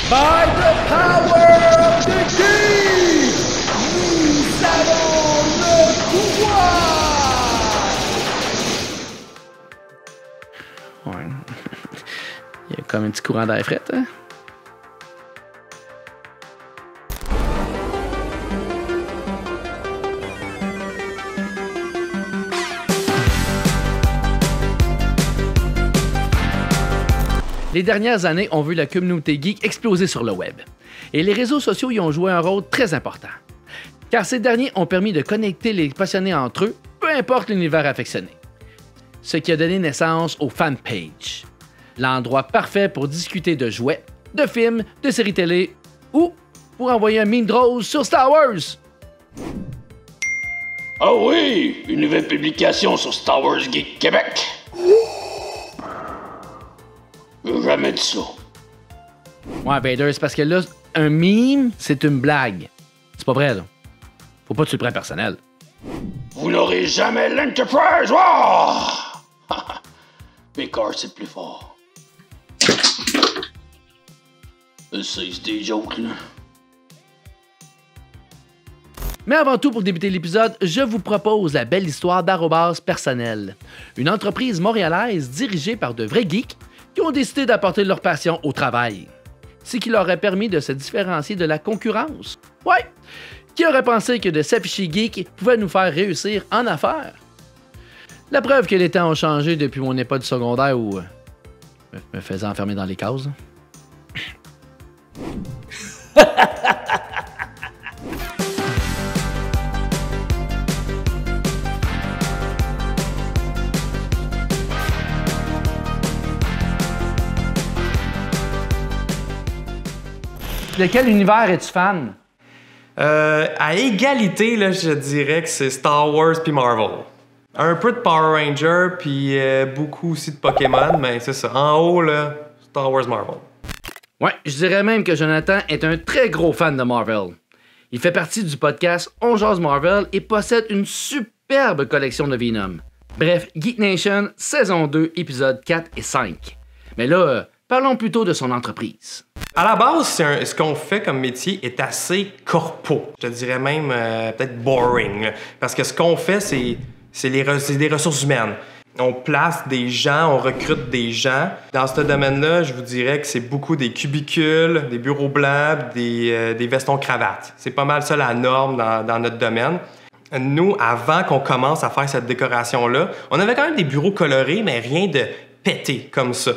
By the power of the geek, nous avons le pouvoir! Ouais. Il y a comme un petit courant d'air frais, hein? Les dernières années ont vu la communauté geek exploser sur le web. Et les réseaux sociaux y ont joué un rôle très important. Car ces derniers ont permis de connecter les passionnés entre eux, peu importe l'univers affectionné. Ce qui a donné naissance aux fanpages. L'endroit parfait pour discuter de jouets, de films, de séries télé ou pour envoyer un meme drôle sur Star Wars. Oh oui, une nouvelle publication sur Star Wars Geek Québec. J'ai jamais dit ça. Ouais, Vader, c'est parce que là, un meme, c'est une blague. C'est pas vrai, là. Faut pas que tu le prennes personnel. Vous n'aurez jamais l'Enterprise! Oh! Picard, c'est plus fort. C'est des jokes, là. Mais avant tout, pour débuter l'épisode, je vous propose la belle histoire d'Arobase Personnel, une entreprise montréalaise dirigée par de vrais geeks qui ont décidé d'apporter leur passion au travail. Ce qui leur a permis de se différencier de la concurrence. Ouais! Qui aurait pensé que de s'afficher geek pouvait nous faire réussir en affaires? La preuve que les temps ont changé depuis mon époque du secondaire où me faisais enfermer dans les cases. De quel univers es-tu fan? À égalité, là, je dirais que c'est Star Wars puis Marvel. Un peu de Power Ranger puis beaucoup aussi de Pokémon, mais c'est ça. En haut, là, Star Wars Marvel. Ouais, je dirais même que Jonathan est un très gros fan de Marvel. Il fait partie du podcast On Jase Marvel et possède une superbe collection de Venom. Bref, Geek Nation, saison 2, épisodes 4 et 5. Mais là, parlons plutôt de son entreprise. À la base, ce qu'on fait comme métier est assez corpo. Je te dirais même peut-être boring. Là. Parce que ce qu'on fait, c'est des ressources humaines. On place des gens, on recrute des gens. Dans ce domaine-là, je vous dirais que c'est beaucoup des cubicules, des bureaux blancs, des vestons-cravates. C'est pas mal ça la norme dans notre domaine. Nous, avant qu'on commence à faire cette décoration-là, on avait quand même des bureaux colorés, mais rien de pété comme ça.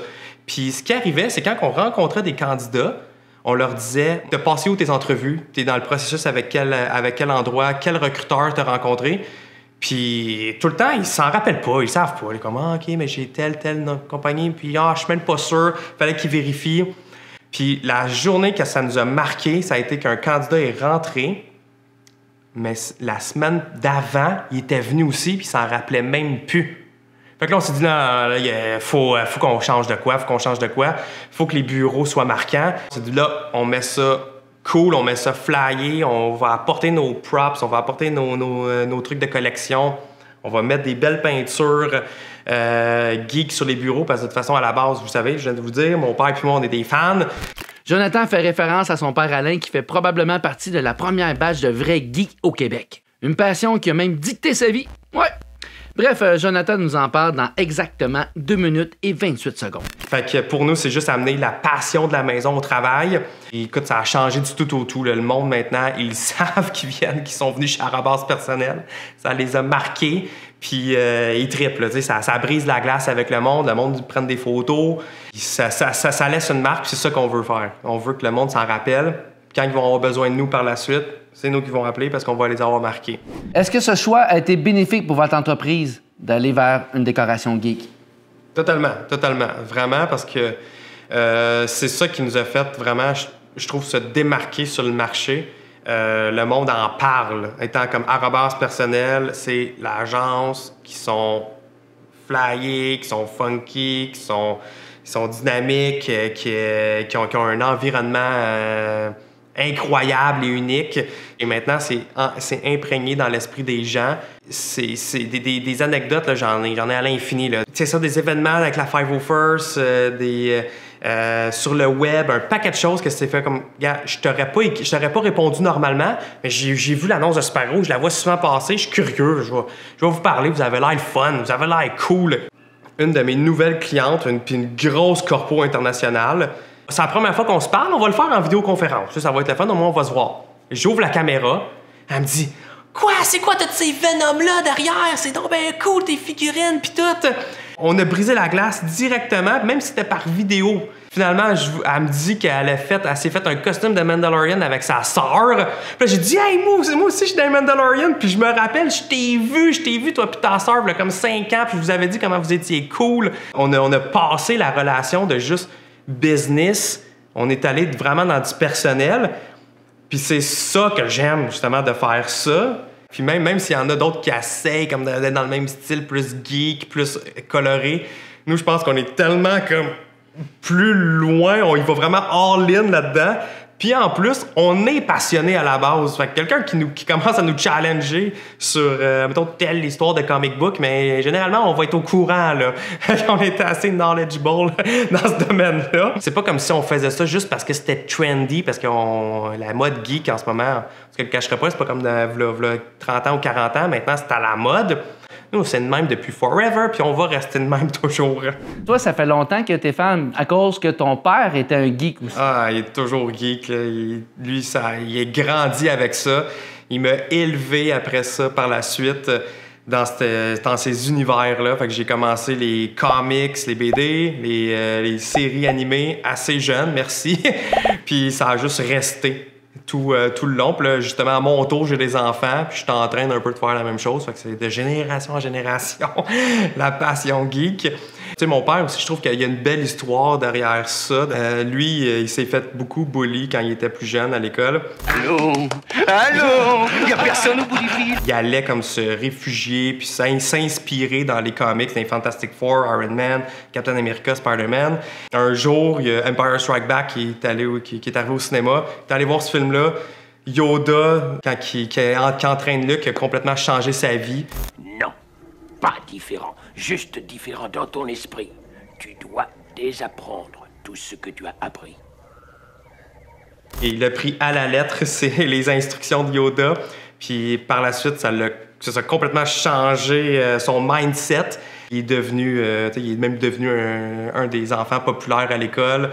Puis ce qui arrivait, c'est quand on rencontrait des candidats, on leur disait « T'as passé où tes entrevues? T'es dans le processus avec quel endroit? Quel recruteur t'as rencontré? » Puis tout le temps, ils s'en rappellent pas, ils savent pas. Ils sont comme « Ah, OK, mais j'ai telle compagnie, puis ah, je suis même pas sûr. » Fallait qu'ils vérifient. Puis la journée que ça nous a marqué, ça a été qu'un candidat est rentré, mais la semaine d'avant, il était venu aussi, puis il s'en rappelait même plus. Fait que là, on s'est dit, non, il faut qu'on change de quoi, faut que les bureaux soient marquants. On s'est dit, là, on met ça cool, on met ça flyé, on va apporter nos props, on va apporter nos trucs de collection, on va mettre des belles peintures geeks sur les bureaux, parce que de toute façon, à la base, vous savez, je viens de vous dire, mon père et moi, on est des fans. Jonathan fait référence à son père Alain qui fait probablement partie de la première batch de vrais geeks au Québec. Une passion qui a même dicté sa vie. Ouais! Bref, Jonathan nous en parle dans exactement 2 minutes et 28 secondes. Fait que pour nous, c'est juste amener la passion de la maison au travail. Et écoute, ça a changé du tout au tout. Là. Le monde, maintenant, ils savent qu'ils sont venus chez Arobase Personnel. Ça les a marqués. Puis ils trippent. Là, ça brise la glace avec le monde prend des photos. Ça laisse une marque, c'est ça qu'on veut faire. On veut que le monde s'en rappelle. Quand ils vont avoir besoin de nous par la suite, c'est nous qui vont appeler parce qu'on va les avoir marqués. Est-ce que ce choix a été bénéfique pour votre entreprise d'aller vers une décoration geek? Totalement. Vraiment, parce que c'est ça qui nous a fait vraiment, je trouve, se démarquer sur le marché. Le monde en parle. Étant comme Arobase Personnel, c'est l'agence qui sont flyés, qui sont funky, qui sont dynamiques, qui ont un environnement incroyable et unique. Et maintenant, c'est imprégné dans l'esprit des gens. C'est des anecdotes, là, j'en ai à l'infini. C'est ça, des événements avec la 501st, sur le web, un paquet de choses que c'est fait comme, gars, je t'aurais pas répondu normalement, mais j'ai vu l'annonce de Super-Héros, je la vois souvent passer, je suis curieux, je vais vous parler, vous avez l'air fun, vous avez l'air cool. Une de mes nouvelles clientes, une grosse corpo internationale, c'est la première fois qu'on se parle, on va le faire en vidéoconférence. Ça va être le fun, au moins on va se voir. J'ouvre la caméra, elle me dit « Quoi? C'est quoi tous ces Venoms-là derrière? C'est donc bien cool, tes figurines pis tout! » On a brisé la glace directement, même si c'était par vidéo. Finalement, elle me dit qu'elle s'est fait un costume de Mandalorian avec sa sœur. Puis là, j'ai dit « Hey, moi aussi, je suis dans Mandalorian. » Puis je me rappelle, je t'ai vu, toi pis ta sœur, comme 5 ans, puis je vous avais dit comment vous étiez cool. On a passé la relation de juste business. On est allé vraiment dans du personnel. Puis c'est ça que j'aime, justement, de faire ça. Puis même s'il y en a d'autres qui essayent comme d'être dans le même style, plus geek, plus coloré, nous, je pense qu'on est tellement comme plus loin, on y va vraiment all-in là-dedans. Puis en plus, on est passionné à la base. Fait que quelqu'un qui commence à nous challenger sur, mettons, telle histoire de comic book, mais généralement, on va être au courant, là. On est assez knowledgeable dans ce domaine-là. C'est pas comme si on faisait ça juste parce que c'était trendy, parce que la mode geek en ce moment, parce que je le cacherai pas, c'est pas comme v'là 30 ans ou 40 ans, maintenant c'est à la mode. Nous, c'est de même depuis forever, puis on va rester de même toujours. Toi, ça fait longtemps que t'es fan, à cause que ton père était un geek aussi. Ah, il est toujours geek. Là. Il est grandi avec ça. Il m'a élevé après ça par la suite dans ces univers-là. Fait que j'ai commencé les comics, les BD, les séries animées assez jeune, merci. Puis ça a juste resté tout le long. Puis là, justement, à mon tour, j'ai des enfants, puis je suis en train un peu de faire la même chose. Fait que c'est de génération en génération, la passion geek. Tu sais, mon père aussi, je trouve qu'il y a une belle histoire derrière ça. Lui, il s'est fait beaucoup bully quand il était plus jeune à l'école. Allô? Allô? Il y a personne au bout du fil. Il allait comme se réfugier puis s'inspirer dans les comics, les Fantastic Four, Iron Man, Captain America, Spider-Man. Un jour, il y a Empire Strike Back qui est arrivé au cinéma. Il est allé voir ce film-là. Yoda, qui entraîne Luke, a complètement changé sa vie. Non, pas différent. Juste différent dans ton esprit. Tu dois désapprendre tout ce que tu as appris. Et il a pris à la lettre les instructions de Yoda. Puis par la suite, ça a complètement changé son mindset. Il est même devenu un des enfants populaires à l'école.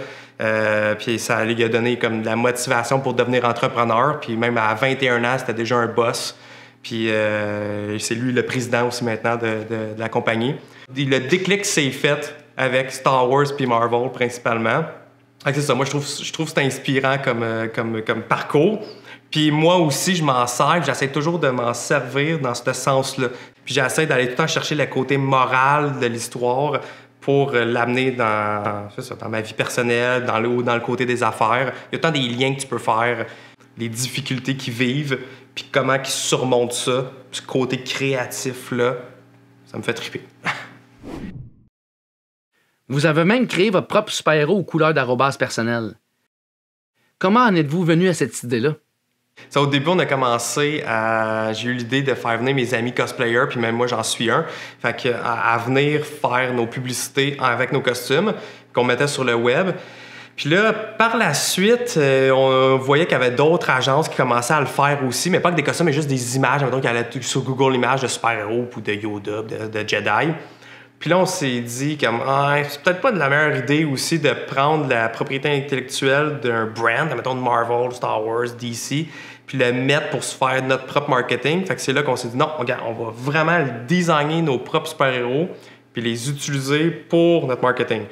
Puis ça lui a donné comme de la motivation pour devenir entrepreneur. Puis même à 21 ans, c'était déjà un boss. Puis c'est lui le président aussi maintenant de la compagnie. Le déclic s'est fait avec Star Wars puis Marvel principalement. C'est ça, moi je trouve que c'est inspirant comme parcours. Puis moi aussi, je m'en sers, j'essaie toujours de m'en servir dans ce sens-là. Puis j'essaie d'aller tout le temps chercher le côté moral de l'histoire pour l'amener dans ma vie personnelle, dans le côté des affaires. Il y a tant des liens que tu peux faire, les difficultés qu'ils vivent, puis comment ils surmontent ça, ce côté créatif-là, ça me fait triper. Vous avez même créé votre propre super-héros aux couleurs d'arrobas personnel. Comment en êtes-vous venu à cette idée-là? Ça, au début, on a commencé j'ai eu l'idée de faire venir mes amis cosplayers, puis même moi, j'en suis un. Fait que, à venir faire nos publicités avec nos costumes qu'on mettait sur le web. Puis là, par la suite, on voyait qu'il y avait d'autres agences qui commençaient à le faire aussi, mais pas que des costumes, mais juste des images. Mettons qu'il y avait sur Google Images de super-héros ou de Yoda, de Jedi. Puis là, on s'est dit comme c'est peut-être pas de la meilleure idée aussi de prendre la propriété intellectuelle d'un brand, mettons de Marvel, Star Wars, DC, puis le mettre pour se faire notre propre marketing. Fait que c'est là qu'on s'est dit non, regarde, on va vraiment designer nos propres super-héros puis les utiliser pour notre marketing.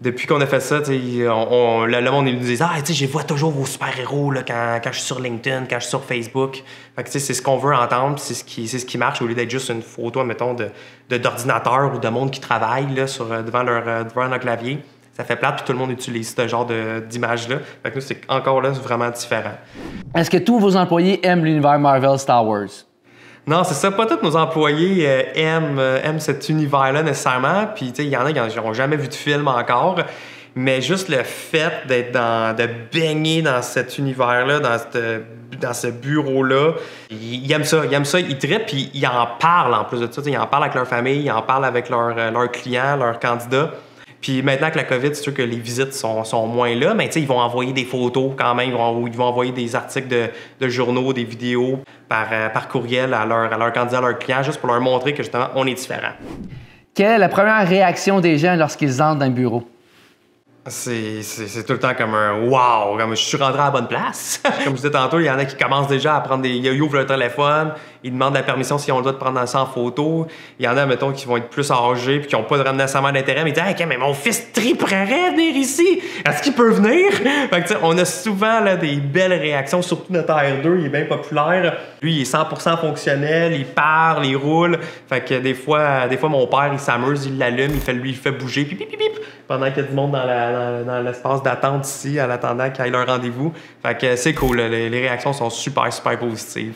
Depuis qu'on a fait ça, le monde nous dit je vois toujours vos super-héros là, quand je suis sur LinkedIn, quand je suis sur Facebook. Fait que c'est ce qu'on veut entendre, c'est ce qui marche au lieu d'être juste une photo, mettons, d'ordinateur ou de monde qui travaille là, devant leur clavier. Ça fait plate, puis tout le monde utilise ce genre d'image-là. Fait que nous, c'est encore là vraiment différent. Est-ce que tous vos employés aiment l'univers Marvel Star Wars? Non, c'est ça. Pas tous nos employés aiment cet univers-là nécessairement. Puis, il y en a qui n'ont jamais vu de film encore. Mais juste le fait de baigner dans cet univers-là, dans ce bureau-là, ils aiment ça. Ils trippent, puis ils en parlent en plus de ça. Ils en parlent avec leur famille, ils en parlent avec leurs clients, leurs candidats. Puis maintenant que la COVID, c'est sûr que les visites sont moins là, mais ils vont envoyer des photos quand même, ils vont envoyer des articles de journaux, des vidéos par courriel à leurs candidats, à leurs clients, juste pour leur montrer que justement, on est différent. Quelle est la première réaction des gens lorsqu'ils entrent dans le bureau? C'est tout le temps comme un wow, comme je suis rentré à la bonne place. Comme je disais tantôt, il y en a qui commencent déjà à prendre ils ouvrent leur téléphone, ils demandent la permission s'ils ont le droit de prendre ça en photo. Il y en a, mettons, qui vont être plus âgés puis qui n'ont pas nécessairement d'intérêt, mais ils disent hey, okay, mais mon fils triperait venir ici. Est-ce qu'il peut venir? Fait que, on a souvent là, des belles réactions, surtout notre R2, il est bien populaire. Lui, il est 100% fonctionnel, il parle, il roule. Fait que des fois mon père, il s'amuse, il l'allume, il fait bouger, pip, pip, pip, pip, pendant qu'il y a du monde dans l'espace d'attente ici, en attendant qu'il ait leur rendez-vous. Fait que c'est cool, les réactions sont super, super positives.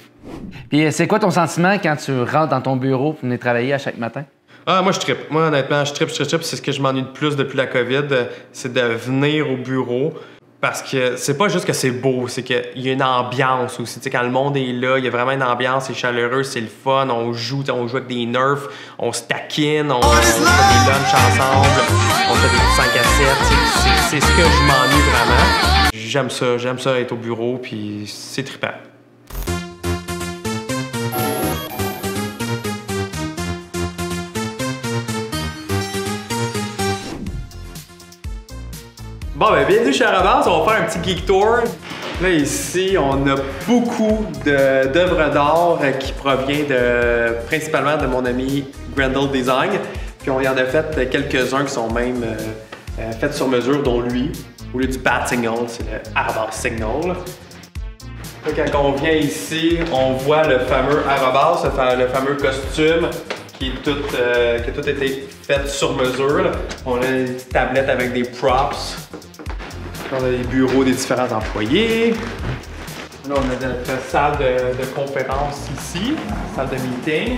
Puis c'est quoi ton sentiment quand tu rentres dans ton bureau pour venir travailler à chaque matin? Ah, moi, je trippe. Moi, honnêtement, je trippe. C'est ce que je m'ennuie de plus depuis la COVID, c'est de venir au bureau. Parce que c'est pas juste que c'est beau, c'est qu'il y a une ambiance aussi. T'sais, quand le monde est là, il y a vraiment une ambiance, c'est chaleureux, c'est le fun, on joue avec des nerfs, on se taquine, on fait des lunchs ensemble, on fait des 5 à 7. C'est ce que je m'ennuie vraiment. J'aime ça être au bureau, puis c'est trippant. Bon, ben bienvenue chez Arrobas, on va faire un petit geek tour. Là, ici, on a beaucoup d'œuvres d'art qui proviennent principalement de mon ami Grendel Design. Puis on y en a fait quelques-uns qui sont même faits sur mesure, dont lui. Au lieu du Bat Signal, c'est le Arrobas Signal. Là, quand on vient ici, on voit le fameux Arrobas, le fameux costume qui a tout été fait sur mesure. On a une petite tablette avec des props. On a les bureaux des différents employés. Là, on a notre salle de conférence ici, salle de meeting.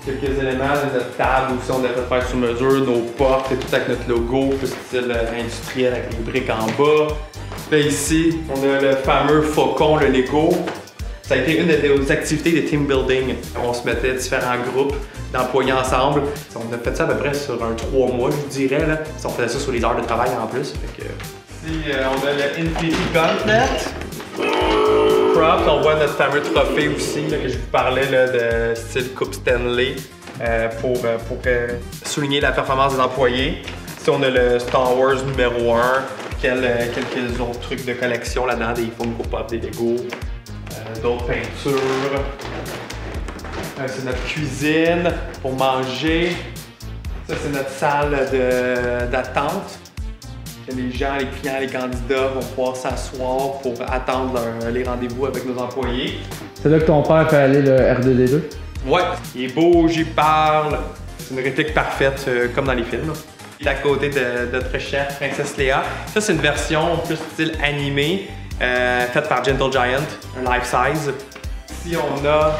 Quelques éléments de notre table aussi, on a fait faire sur mesure, nos portes, tout avec notre logo, plus style industriel avec les briques en bas. Là, ici, on a le fameux faucon, le Lego. Ça a été une de nos activités de team building. On se mettait différents groupes d'employés ensemble. On a fait ça à peu près sur un 3 mois, je dirais. Là. On faisait ça sur les heures de travail en plus. Fait que... Ici, on a le Infinity Gauntlet. Props, on voit notre fameux trophée aussi là, que je vous parlais là, de style Coupe Stanley pour souligner la performance des employés. Ici, on a le Star Wars numéro 1, quelques autres trucs de collection là-dedans, des Funko Pop, des Lego, d'autres peintures. C'est notre cuisine pour manger. Ça, c'est notre salle d'attente. Les gens, les clients, les candidats vont pouvoir s'asseoir pour attendre les rendez-vous avec nos employés. C'est là que ton père peut aller le R2D2? Ouais, il est beau, j'y parle. C'est une réplique parfaite, comme dans les films. Il est à côté de notre chef, Princesse Léa. Ça, c'est une version plus style animé, faite par Gentle Giant, un life size. Ici, on a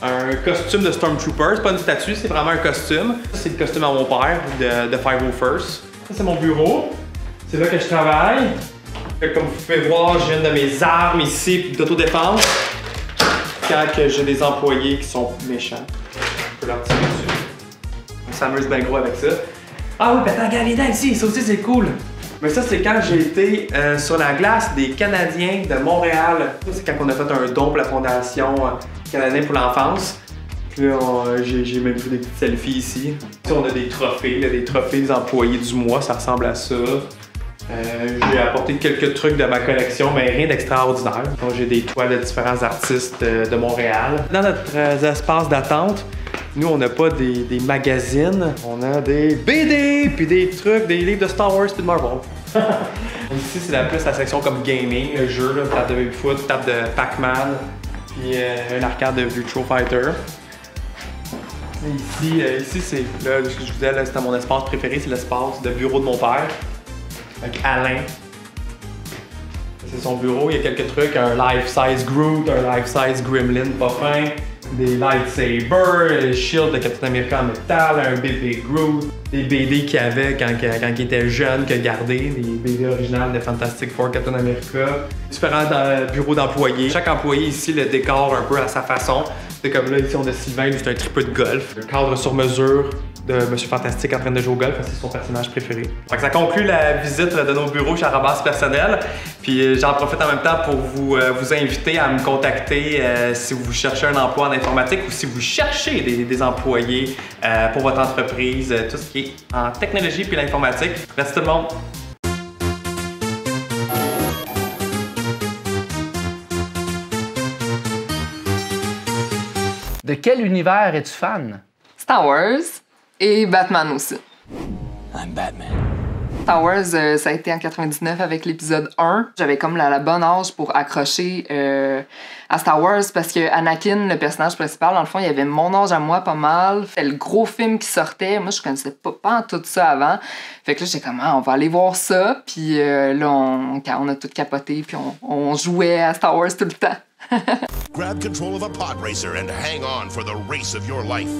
un costume de Stormtrooper. C'est pas une statue, c'est vraiment un costume. Ça, c'est le costume à mon père de 501st. Ça, c'est mon bureau. C'est là que je travaille. Comme vous pouvez voir, j'ai une de mes armes ici d'autodéfense. Quand j'ai des employés qui sont méchants, je peux leur tirer dessus. On s'amuse bien gros avec ça. Ah oui, ben attends, regarde, viens ici, ça aussi c'est cool. Mais ça, c'est quand j'ai été sur la glace des Canadiens de Montréal. C'est quand on a fait un don pour la Fondation canadienne pour l'enfance. Puis là, j'ai même pris des petites selfies ici. Ici, on a des trophées, là, des trophées des employés du mois, ça ressemble à ça. J'ai apporté quelques trucs de ma collection, mais rien d'extraordinaire. J'ai des toiles de différents artistes de Montréal. Dans notre espace d'attente, nous, on n'a pas des magazines, on a des BD, puis des trucs, des livres de Star Wars puis de Marvel. Ici, c'est plus la section comme gaming, le jeu, là, table de Babyfoot, table de Pac-Man, puis un arcade de Virtua Fighter. Ici c'est, là, je vous disais, c'était mon espace préféré, c'est l'espace de bureau de mon père. Avec Alain. C'est son bureau, il y a quelques trucs, un life-size Groot, un life-size Gremlin pas fin, des lightsabers, le shield de Captain America en métal, un bébé Groot, des BD qu'il avait quand il était jeune, qu'il a gardé, des BD originales de Fantastic Four, Captain America, différents bureaux d'employés. Chaque employé ici le décore un peu à sa façon. C'est comme là, ici on a Sylvain, lui c'est un tripeux de golf, un cadre sur mesure de Monsieur Fantastique en train de jouer au golf, c'est son personnage préféré. Fait que ça conclut la visite de nos bureaux chez Arobase Personnel. Puis j'en profite en même temps pour vous inviter à me contacter si vous cherchez un emploi en informatique ou si vous cherchez des employés pour votre entreprise, tout ce qui est en technologie puis l'informatique. Merci tout le monde! De quel univers es-tu fan? Star Wars et Batman aussi. I'm Batman. Star Wars, ça a été en 99 avec l'épisode 1. J'avais comme la bonne âge pour accrocher à Star Wars parce que Anakin, le personnage principal, dans le fond, il avait mon âge à moi pas mal. C'était le gros film qui sortait. Moi, je connaissais pas tout ça avant. Fait que là, j'étais comme, on va aller voir ça. Puis là, on a tout capoté puis on jouait à Star Wars tout le temps. Grab control of a pod racer and hang on for the race of your life.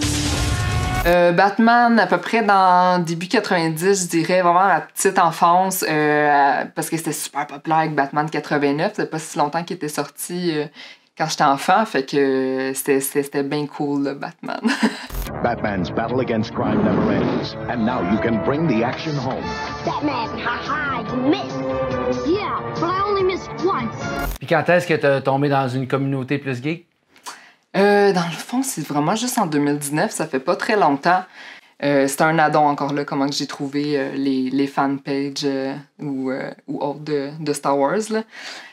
Batman, à peu près dans début 90, je dirais vraiment la petite enfance, parce que c'était super populaire avec Batman 89. C'était pas si longtemps qu'il était sorti quand j'étais enfant, fait que c'était bien cool, le Batman. Batman's battle against crime never ends, and now you can bring the action home. Batman, haha, you missed. Yeah, but I only missed once. Puis quand est-ce que t'es tombé dans une communauté plus geek? Dans le fond, c'est vraiment juste en 2019, ça fait pas très longtemps. C'est un addon encore là, comment que j'ai trouvé les fanpages ou autres de Star Wars.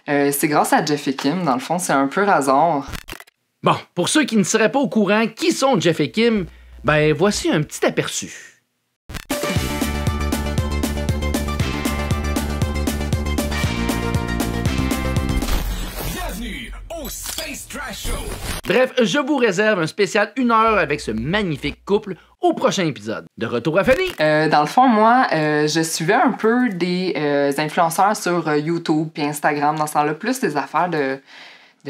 C'est grâce à Jeff et Kim, dans le fond, c'est un peu hasard. Bon, pour ceux qui ne seraient pas au courant qui sont Jeff et Kim, ben voici un petit aperçu. Bienvenue au Space Trash Show. Bref, je vous réserve un spécial 1 heure avec ce magnifique couple au prochain épisode. De retour à Fanny! Dans le fond, moi, je suivais un peu des influenceurs sur YouTube et Instagram dans ce temps-là, plus des affaires de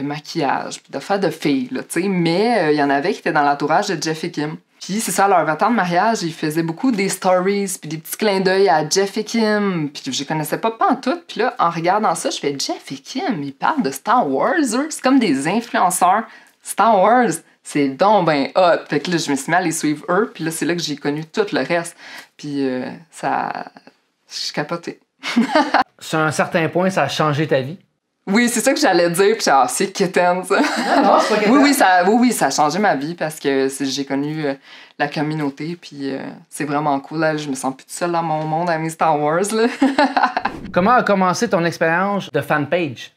maquillage, puis d'affaires de filles, là, tu sais. Mais il y en avait qui étaient dans l'entourage de Jeff et Kim. Puis c'est ça, à leur 20 ans de mariage, ils faisaient beaucoup des stories, puis des petits clins d'œil à Jeff et Kim. Puis je les connaissais pas pantoute. Puis là, en regardant ça, je fais Jeff et Kim, ils parlent de Star Wars, eux. C'est comme des influenceurs Star Wars. C'est donc ben hot. Fait que là, je me suis mis à les suivre eux. Puis là, c'est là que j'ai connu tout le reste. Puis ça... Je suis capotée. Sur un certain point, ça a changé ta vie? Oui, c'est ça que j'allais dire, puis c'est quétaine, ça. Non, c'est pas quétaine. Oui, ça a changé ma vie parce que j'ai connu la communauté, puis c'est vraiment cool. Là, je me sens plus toute seule dans mon monde à mes Star Wars, là. Comment a commencé ton expérience de fanpage?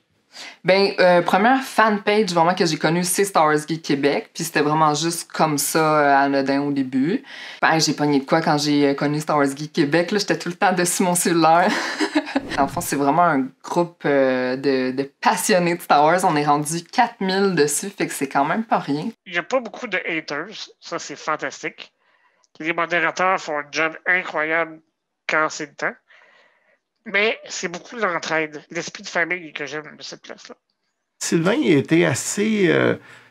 Ben, première fanpage vraiment que j'ai connue, c'est Star Wars Geek Québec, puis c'était vraiment juste comme ça, anodin au début. Ben, j'ai pogné de quoi quand j'ai connu Star Wars Geek Québec, là, j'étais tout le temps dessus mon cellulaire. En fait, c'est vraiment un groupe de passionnés de Star Wars. On est rendu 4000 dessus, fait que c'est quand même pas rien. Il n'y a pas beaucoup de haters, ça c'est fantastique. Les modérateurs font un job incroyable quand c'est le temps. Mais c'est beaucoup l'entraide, l'esprit de famille que j'aime de cette place-là. Sylvain il a été assez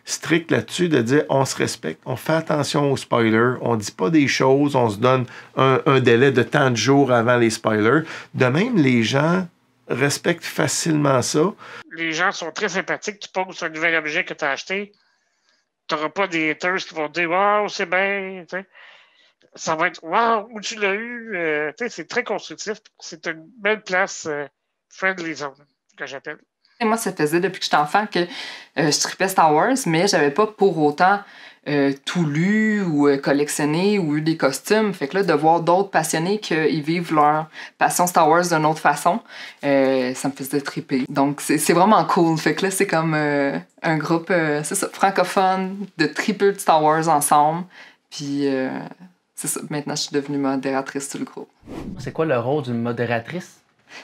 strict là-dessus de dire on se respecte, on fait attention aux spoilers, on dit pas des choses, on se donne un délai de tant de jours avant les spoilers. De même, les gens respectent facilement ça. Les gens sont très sympathiques. Tu poses un nouvel objet que tu as acheté, tu n'auras pas des haters qui vont te dire « Wow, c'est bien! » Ça va être « Wow, où tu l'as eu? » C'est très constructif. C'est une belle place friendly zone que j'appelle. Moi, ça faisait depuis que j'étais enfant que je tripais Star Wars, mais j'avais pas pour autant tout lu ou collectionné ou eu des costumes. Fait que là, de voir d'autres passionnés qui vivent leur passion Star Wars d'une autre façon, ça me faisait triper. Donc, c'est vraiment cool. Fait que là, c'est comme un groupe c'est ça, francophone de triper de Star Wars ensemble. Puis, c'est ça. Maintenant, je suis devenue modératrice sur le groupe. C'est quoi le rôle d'une modératrice?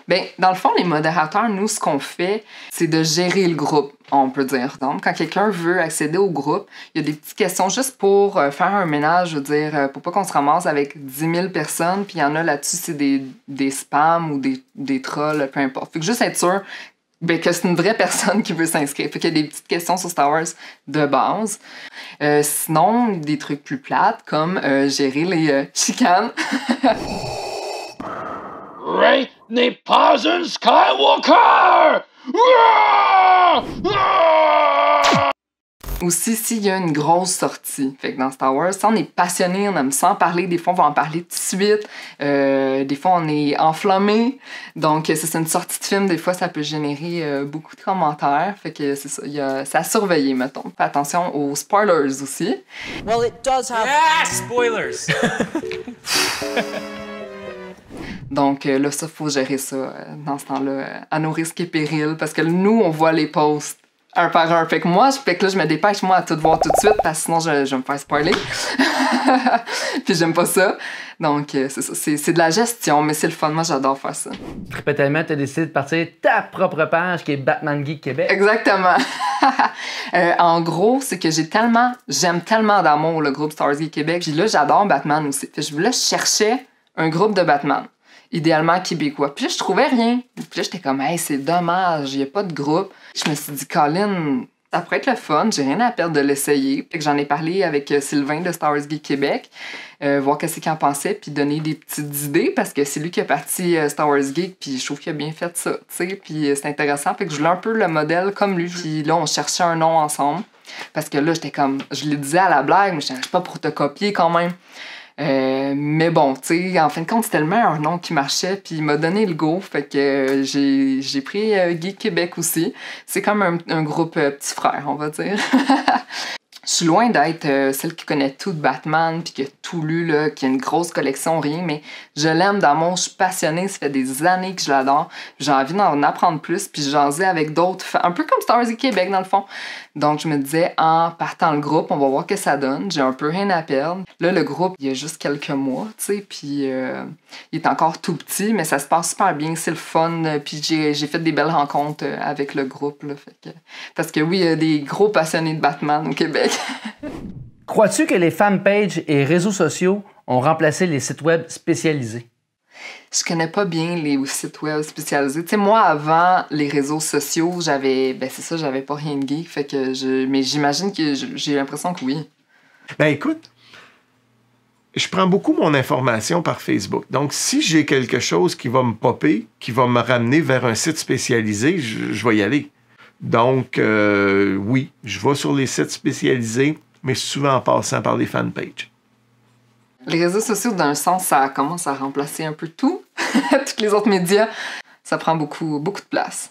Bien, dans le fond, les modérateurs, nous, ce qu'on fait, c'est de gérer le groupe, on peut dire. Donc, quand quelqu'un veut accéder au groupe, il y a des petites questions juste pour faire un ménage, je veux dire, pour pas qu'on se ramasse avec 10 000 personnes, puis il y en a là-dessus, c'est des spams ou des trolls, peu importe. Fait que juste être sûr que c'est une vraie personne qui veut s'inscrire. Fait qu'il y a des petites questions sur Star Wars de base. Sinon, des trucs plus plates, comme gérer les chicanes. Rey n'est pas un Skywalker! Aussi, s'il y a une grosse sortie, fait que dans Star Wars, si on est passionné, on aime ça en parler, des fois on va en parler tout de suite, des fois on est enflammé, donc si c'est une sortie de film, des fois ça peut générer beaucoup de commentaires, fait que c'est ça, c'est à surveiller, mettons. Fais attention aux spoilers aussi. Well, it does have... Yeah, spoilers! Donc là, ça, faut gérer ça dans ce temps-là, à nos risques et périls, parce que nous, on voit les posts un par un. Fait que là, je me dépêche, moi, à tout voir tout de suite, parce que sinon, je vais me faire spoiler. Puis j'aime pas ça. Donc, c'est ça. C'est de la gestion, mais c'est le fun. Moi, j'adore faire ça. Très tellement, tu as décidé de partir ta propre page qui est Batman Geek Québec. Exactement. En gros, c'est que j'aime tellement d'amour le groupe Star Wars Geek Québec. Puis là, j'adore Batman aussi. Fait que là, je cherchais un groupe de Batman. Idéalement québécois. Puis là, je trouvais rien. Puis là, j'étais comme, hey, c'est dommage, il n'y a pas de groupe. Je me suis dit, Colin, ça pourrait être le fun, j'ai rien à perdre de l'essayer. Puis que j'en ai parlé avec Sylvain de Star Wars Geek Québec, voir qu'est-ce qu'il en pensait, puis donner des petites idées, parce que c'est lui qui a parti Star Wars Geek, puis je trouve qu'il a bien fait ça, tu sais. Puis c'est intéressant, fait que je voulais un peu le modèle comme lui. Puis là, on cherchait un nom ensemble, parce que là, j'étais comme, je le disais à la blague, mais je cherchais pas pour te copier quand même. Mais bon, tu sais, en fin de compte, c'était tellement un nom qui marchait, puis il m'a donné le go, fait que j'ai pris Geek Québec aussi. C'est comme un groupe petit frère, on va dire. Je suis loin d'être celle qui connaît tout de Batman, puis qui a tout lu, là, qui a une grosse collection, rien, mais je l'aime d'amour, je suis passionnée, ça fait des années que je l'adore. J'ai envie d'en apprendre plus, puis j'en ai avec d'autres, un peu comme Star Wars Québec, dans le fond. Donc, je me disais, en partant le groupe, on va voir ce que ça donne. J'ai un peu rien à perdre. Là, le groupe, il y a juste quelques mois, tu sais, puis il est encore tout petit, mais ça se passe super bien, c'est le fun. Puis j'ai fait des belles rencontres avec le groupe, là, parce que oui, il y a des gros passionnés de Batman au Québec. Crois-tu que les fanpages et réseaux sociaux ont remplacé les sites web spécialisés? Je connais pas bien les sites web spécialisés. Tu sais, moi, avant les réseaux sociaux, j'avais pas rien de geek, fait que mais j'imagine que j'ai l'impression que oui. Ben écoute, je prends beaucoup mon information par Facebook. Donc, si j'ai quelque chose qui va me popper, qui va me ramener vers un site spécialisé, je vais y aller. Donc, oui, je vais sur les sites spécialisés, mais souvent en passant par les fanpages. Les réseaux sociaux, d'un sens, ça commence à remplacer un peu tout. Tous les autres médias, ça prend beaucoup de place.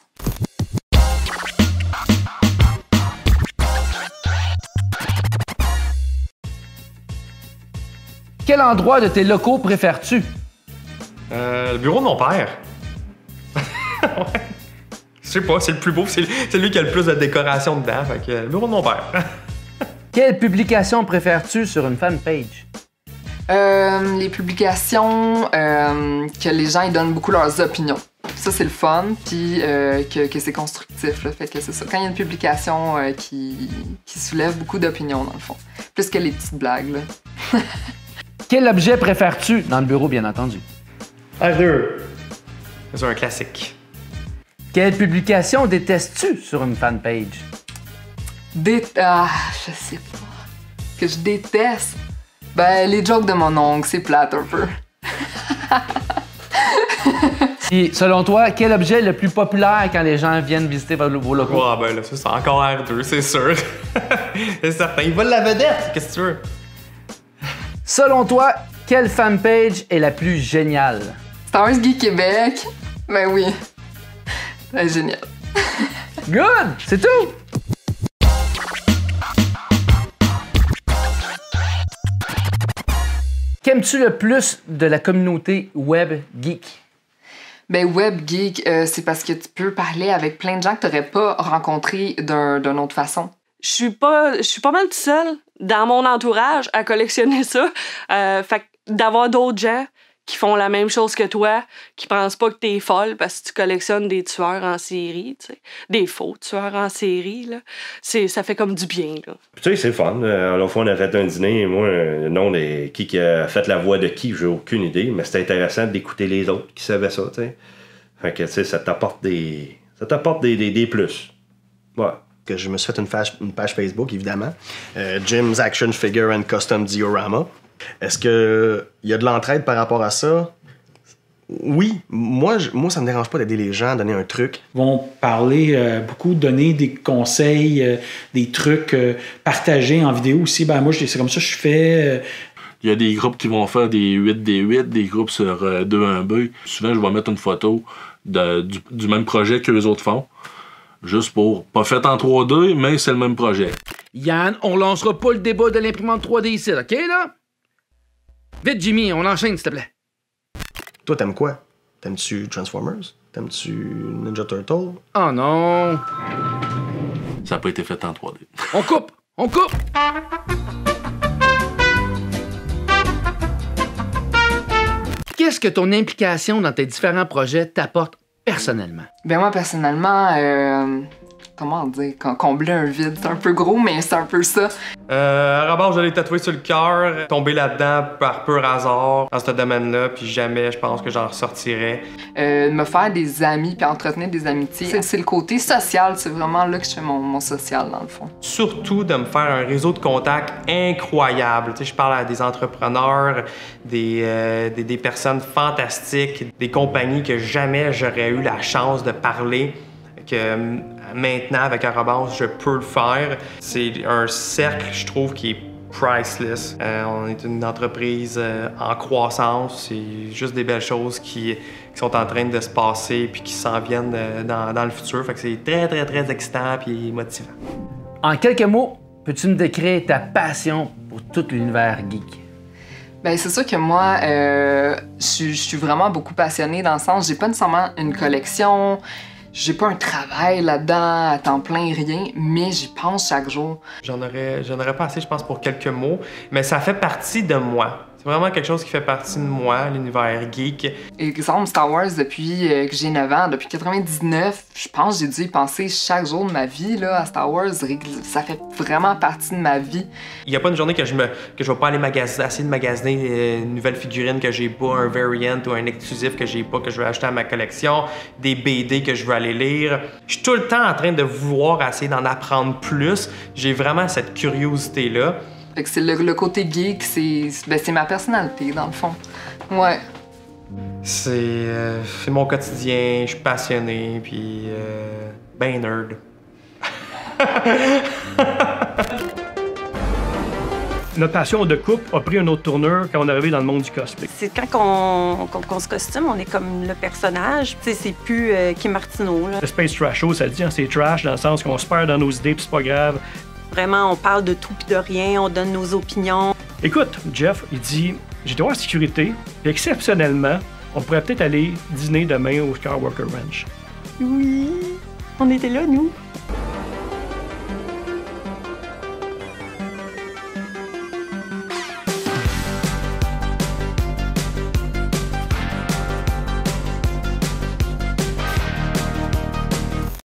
Quel endroit de tes locaux préfères-tu? Le bureau de mon père. Ouais. Je sais pas, c'est le plus beau, c'est lui qui a le plus de décoration dedans, fait que le bureau de mon père. Quelle publication préfères-tu sur une fanpage? Les publications que les gens ils donnent beaucoup leurs opinions. Ça, c'est le fun, puis que c'est constructif. Là, fait que c'est ça. Quand il y a une publication qui soulève beaucoup d'opinions, dans le fond. Plus que les petites blagues. Là. Quel objet préfères-tu dans le bureau, bien entendu? R2. C'est un classique. Quelle publication détestes-tu sur une fanpage? Je sais pas. Que je déteste? Ben, les jokes de mon oncle, c'est plate un peu. Et selon toi, quel objet est le plus populaire quand les gens viennent visiter vos locaux? Ah ben là, ça, c'est encore R2, c'est sûr. C'est certain. Il vole la vedette, qu'est-ce que tu veux? Selon toi, quelle fanpage est la plus géniale? Star Wars Geek Québec. Ben oui. C'est génial. Good! C'est tout! Qu'aimes-tu le plus de la communauté web geek? Ben, web geek, c'est parce que tu peux parler avec plein de gens que tu n'aurais pas rencontrés d'une autre façon. Je suis pas mal toute seule dans mon entourage à collectionner ça. Fait que d'avoir d'autres gens qui font la même chose que toi, qui pensent pas que t'es folle parce que tu collectionnes des tueurs en série, tu sais, des faux tueurs en série, là. Ça fait comme du bien, là. Tu sais, c'est fun. La fois, on a fait un dîner, et moi, le nom de qui a fait la voix de qui, j'ai aucune idée, mais c'était intéressant d'écouter les autres qui savaient ça, tu sais. Fait que, tu sais, ça t'apporte des plus. Ouais. Que je me suis fait une page Facebook, évidemment. Jim's Action Figure and Custom Diorama. Est-ce qu'il y a de l'entraide par rapport à ça? Oui, moi, ça me dérange pas d'aider les gens à donner un truc. Ils vont parler beaucoup, donner des conseils, des trucs partagés en vidéo aussi. Ben moi, c'est comme ça que je fais. Il y a des groupes qui vont faire des 8D8, des groupes sur 2-1B. Souvent, je vais mettre une photo du même projet que les autres font. Juste pour, pas fait en 3D, mais c'est le même projet. Yann, on lancera pas le débat de l'imprimante 3D ici, OK, là? Vite, Jimmy, on enchaîne, s'il te plaît. Toi, t'aimes quoi? T'aimes-tu Transformers? T'aimes-tu Ninja Turtle? Oh non! Ça n'a pas été fait en 3D. On coupe! On coupe! Qu'est-ce que ton implication dans tes différents projets t'apporte personnellement? Ben moi, personnellement, comment dire, combler un vide, c'est un peu gros, mais c'est un peu ça. À la base, je l'ai tatoué sur le cœur, tombé là-dedans par pur hasard dans ce domaine-là, puis jamais je pense que j'en ressortirais. Me faire des amis puis entretenir des amitiés, c'est le côté social, c'est vraiment là que je fais mon social dans le fond. Surtout de me faire un réseau de contacts incroyable. Tu sais, je parle à des entrepreneurs, des personnes fantastiques, des compagnies que jamais j'aurais eu la chance de parler, que maintenant, avec Arrobas, je peux le faire. C'est un cercle, je trouve, qui est priceless. On est une entreprise en croissance. C'est juste des belles choses qui sont en train de se passer puis qui s'en viennent dans le futur. Fait que c'est très, très, très excitant puis motivant. En quelques mots, peux-tu me décrire ta passion pour tout l'univers geek? Ben c'est sûr que moi, je suis vraiment beaucoup passionnée dans le sens, j'ai pas nécessairement une collection. J'ai pas un travail là-dedans à temps plein, rien, mais j'y pense chaque jour. J'en aurais pas assez, je pense, pour quelques mots, mais ça fait partie de moi. C'est vraiment quelque chose qui fait partie de moi, l'univers geek. Exemple, Star Wars, depuis que j'ai 9 ans, depuis 99, je pense que j'ai dû y penser chaque jour de ma vie là, à Star Wars. Ça fait vraiment partie de ma vie. Il n'y a pas une journée que je vais pas aller essayer de magasiner une nouvelle figurine que j'ai pas, un variant ou un exclusif que j'ai pas, que je veux acheter à ma collection, des BD que je veux aller lire. Je suis tout le temps en train de vouloir essayer d'en apprendre plus. J'ai vraiment cette curiosité-là. C'est le côté geek, c'est ma personnalité, dans le fond. Ouais. C'est mon quotidien, je suis passionné, puis ben nerd. Notre passion de couple a pris une autre tournure quand on est arrivé dans le monde du cosplay. C'est quand on se costume, on est comme le personnage. C'est plus Kim Martineau. Là. Le Space Trash Show, ça dit, hein, c'est trash dans le sens qu'on se perd dans nos idées, puis c'est pas grave. Vraiment, on parle de tout puis de rien, on donne nos opinions. Écoute, Jeff, il dit, j'étais en sécurité, et exceptionnellement, on pourrait peut-être aller dîner demain au Skywalker Ranch. Oui, on était là, nous.